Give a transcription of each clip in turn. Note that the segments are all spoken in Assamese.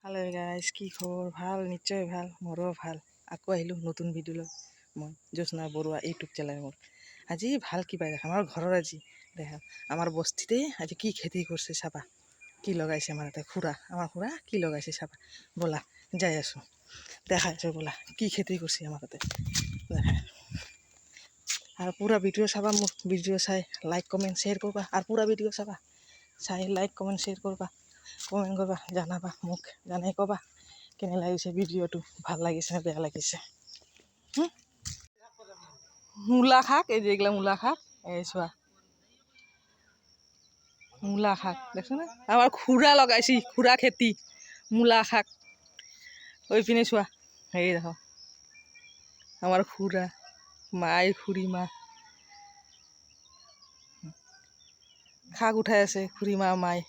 হেল্ল' গাইজ, কি খবৰ? ভাল, নিশ্চয় ভাল, মোৰো ভাল। আকৌ আহিলোঁ নতুন ভিডিঅ' লৈ। মই জ্যোৎস্না বৰুৱা ইউটিউব চেনেল মোৰ। আজি ভাল কিবা দেখা আমাৰ ঘৰৰ আজি দেখা আমাৰ বস্তিতে আজি কি খেতি কৰিছে চাবা, কি লগাইছে আমাৰ তাতে আমাৰ খুৰা কি লগাইছে চাবা। ব'লা যাই আছোঁ, দেখাই আছোঁ ব'লা কি খেতি কৰিছে আমাৰ তাতে দেখা। আৰু পূৰা ভিডিঅ' চাবা, মোক ভিডিঅ' চাই লাইক কমেণ্ট শ্বেয়াৰ কৰিবা। আৰু পূৰা ভিডিঅ' চাবা, চাই লাইক কমেণ্ট শ্বেয়াৰ কৰিবা, কমেণ্ট কৰিবা, জানাবা মোক, জানাই ক'বা কেনে লাগিছে ভিডিঅ'টো, ভাল লাগিছে নে বেয়া লাগিছে। মূলা শাক, এই যে এইগিলা মূলা শাক, এই চোৱা মূলা শাক দেখছোনে আমাৰ খুৰা লগাইছি, খুৰা খেতি মূলা শাক। ঐ পিনে চোৱা, হেৰি দেখো আমাৰ খুৰা মাই খুৰীমা শাক উঠাই আছে। খুৰীমা মাই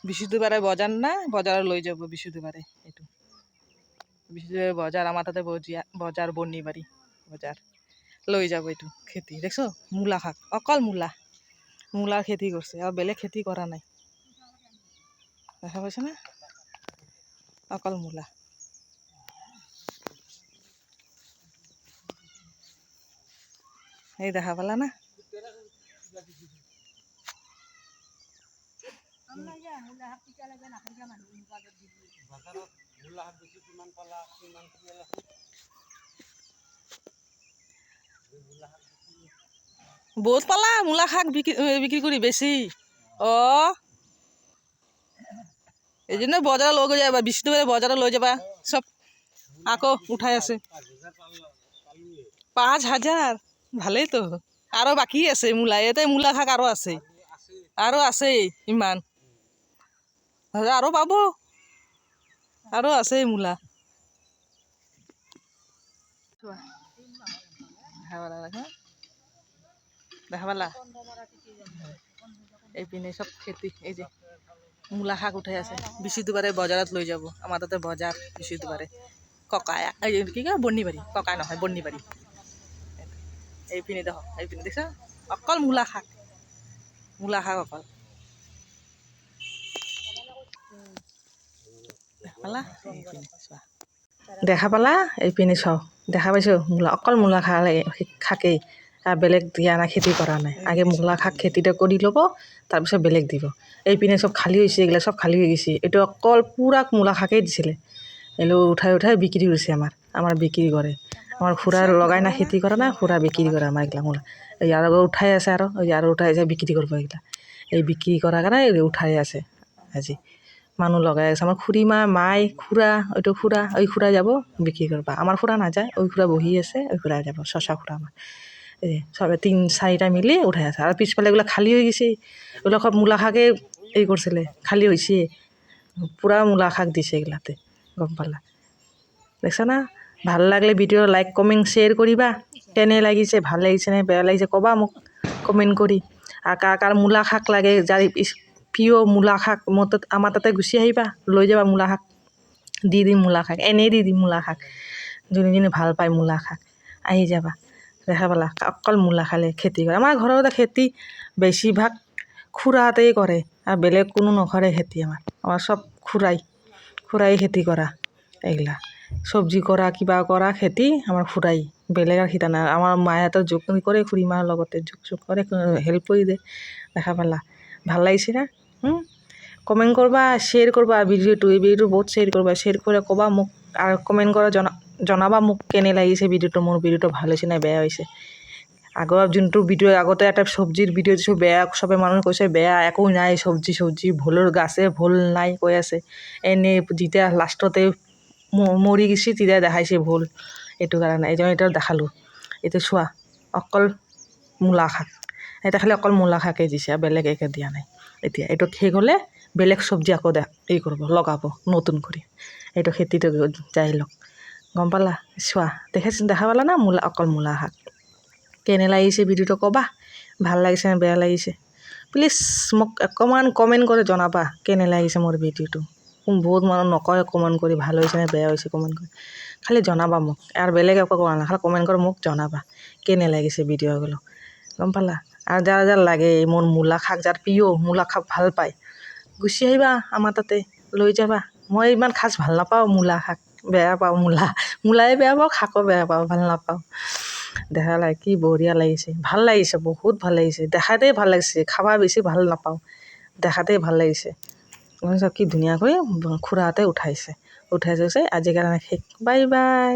বৃহস্পতিবাৰে বজাৰ না, বজাৰত লৈ যাব বৃহস্পতিবাৰে। এইটো বৃহস্পতিবাৰে বজাৰ, আমাৰ তাতে বজাৰ বৰ্ণিবাৰী বজাৰ লৈ যাব। এইটো খেতি দেখছো, মূলা শাক, অকল মূলাৰ খেতি কৰিছে আৰু বেলেগ খেতি কৰা নাই, দেখা পাইছে না, অকল মূলা। এই দেখা পালা না, বহুত পালা মূলা শাক বিক্ৰী কৰি বেছি। এই জন্য বজাৰত লৈ যাবা, বৃহস্পতিবাৰে বজাৰত লৈ যাবা চব। আকৌ উঠাই আছে 5,000, ভালেই তো। আৰু বাকী আছে মূলা, ইয়াতে মূলা শাক আৰু আছেই ইমান, আৰু পাব, আৰু আছেই মূলা। দেখা পালা, এইপিনে চব খেতি। এই যে মূলা শাক উঠাই আছে, বৃহস্পতিবাৰে বজাৰত লৈ যাব। আমাৰ তাতে বজাৰ বৃহস্পতিবাৰে, ককাই এই কি কয় বৰ্ণিবাৰী, ককাই নহয় বৰ্ণিবাৰী। এইপিনে দেখো, এইপিনে দেখিছা, অকল মূলা শাক অকল। দেখা পালা, এইপিনে চাও, দেখা পাইছো মূলা, অকল মূলা শাকেই, আৰু বেলেগ দিয়া নাই, খেতি কৰা নাই। আগে মূলা শাক খেতিটো কৰি ল'ব, তাৰপিছত বেলেগ দিব। এইপিনে চব খালী হৈছে, এইগিলা চব খালী হৈ গৈছে। এইটো অকল পূৰা মূলা শাকেই দিছিলে, এইটো উঠাই বিক্ৰী কৰিছে। আমাৰ বিক্ৰী কৰে, আমাৰ খুৰা লগাই না, খেতি কৰা না, খুৰা বিক্ৰী কৰে আমাৰ এইগিলা মূলা। এই আৰু উঠাই আছে, আৰু উঠাই আছে বিক্ৰী কৰিব। এইগিলা এই বিক্ৰী কৰাৰ কাৰণে উঠাই আছে আজি, মানুহ লগাই আছে। আমাৰ খুৰীমা মাই খুৰা, এই খুৰা যাব বিক্ৰী কৰিব। আমাৰ খুৰা নাযায়, খুৰা বহি আছে, খুৰা যাব, চচা খুৰা আমাৰ। এই চবে 3-4টা মিলি উঠাই আছে। আৰু পিছফালে এইবিলাক খালী হৈ গৈছে, এইবিলাক মূলা শাকেই এই কৰিছিলে, খালী হৈছে, পূৰা মূলা শাক দিছে এইগিলাতে, গম পালা, দেখছা না। ভাল লাগিলে ভিডিঅ' লাইক কমেণ্ট শ্বেয়াৰ কৰিবা। কেনে লাগিছে, ভাল লাগিছে নে বেয়া লাগিছে ক'বা মোক কমেণ্ট কৰি। আৰু কাৰ মূলা শাক লাগে, যাৰ প্ৰিয় মূলা শাক, আমাৰ তাতে গুচি আহিবা, লৈ যাবা মূলা শাক, দি দিম মূলা শাক, এনেই দি দিম মূলা শাক। যোনে ভাল পায় মূলা শাক, আহি যাবা। দেখা পালা, অকল মূলা খালে খেতি কৰে। আমাৰ ঘৰতে খেতি বেছিভাগ খুৰাহঁতেই কৰে, আৰু বেলেগ কোনো নকৰে খেতি। আমাৰ চব খুৰাই খেতি কৰা, এইগিলা চব্জি কৰা, কিবা কৰা খেতি আমাৰ খুৰাই, বেলেগৰ খেতা নাই। আমাৰ মাহঁতৰ যোগ কৰে, খুৰীমাৰ লগতে যোগ কৰে, হেল্প কৰি দিয়ে। দেখা পালা, ভাল লাগিছে না। কমেণ্ট কৰবা, শ্বেয়াৰ কৰবা ভিডিঅ'টো, এই ভিডিঅ'টো বহুত শ্বেয়াৰ কৰবা, শ্বেয়াৰ কৰি ক'বা মোক, আৰু কমেণ্ট কৰা জনাবা মোক কেনে লাগিছে ভিডিঅ'টো, মোৰ ভিডিঅ'টো ভাল হৈছে নে বেয়া হৈছে। আগৰ যোনটো ভিডিঅ', আগতে এটা চব্জিৰ ভিডিঅ' দিছোঁ, বেয়া, চবে মানুহে কৈছে বেয়া, একো নাই চব্জি ভোলৰ গাছে ভোল নাই কৈ আছে। এনেই যেতিয়া লাষ্টতে মৰি গৈছে তেতিয়া দেখাইছে ভোল, এইটো কাৰণে এতিয়া দেখালোঁ। এইটো চোৱা, অকল মূলা শাক, এটা খালি অকল মূলা শাকেই দিছে, আৰু বেলেগ একো দিয়া নাই। এতিয়া এইটো শেষ হ'লে বেলেগ চব্জি আকৌ কৰিব, লগাব নতুন কৰি। এইটো খেতিটো যাই লওক, গম পালা। চোৱা, দেখা পালা না, অকল মূলা শাক। কেনে লাগিছে ভিডিঅ'টো ক'বা, ভাল লাগিছে নে বেয়া লাগিছে। প্লিজ মোক অকণমান কমেণ্ট কৰি জনাবা কেনে লাগিছে মোৰ ভিডিঅ'টো। বহুত মানুহ নকয় কমেণ্ট কৰি ভাল হৈছে নে বেয়া হৈছে, কমেণ্ট কৰি খালি জনাবা মোক, আৰু বেলেগ একো কোৱা নাই, খালি কমেণ্ট কৰি মোক জনাবা কেনে লাগিছে ভিডিঅ'গুলো, গম পালা। আৰু যাৰ লাগে মোৰ মূলা শাক, যাৰ প্ৰিয় মূলা শাক ভাল পায়, গুচি আহিবা আমাৰ তাতে, লৈ যাবা মই ইমান খাচ ভাল নাপাওঁ মূলা শাক বেয়া পাওঁ মূলাই বেয়া পাওঁ শাকো বেয়া পাওঁ ভাল নাপাওঁ দেখা নাই কি বঢ়িয়া লাগিছে ভাল লাগিছে বহুত ভাল লাগিছে দেখাতেই ভাল লাগিছে খাবা বেছি ভাল নাপাওঁ দেখাতেই ভাল লাগিছে কি ধুনীয়াকৈ খুৰাহঁতে উঠাই কৈছে আজিৰ কাৰণে শেষ বাই বাই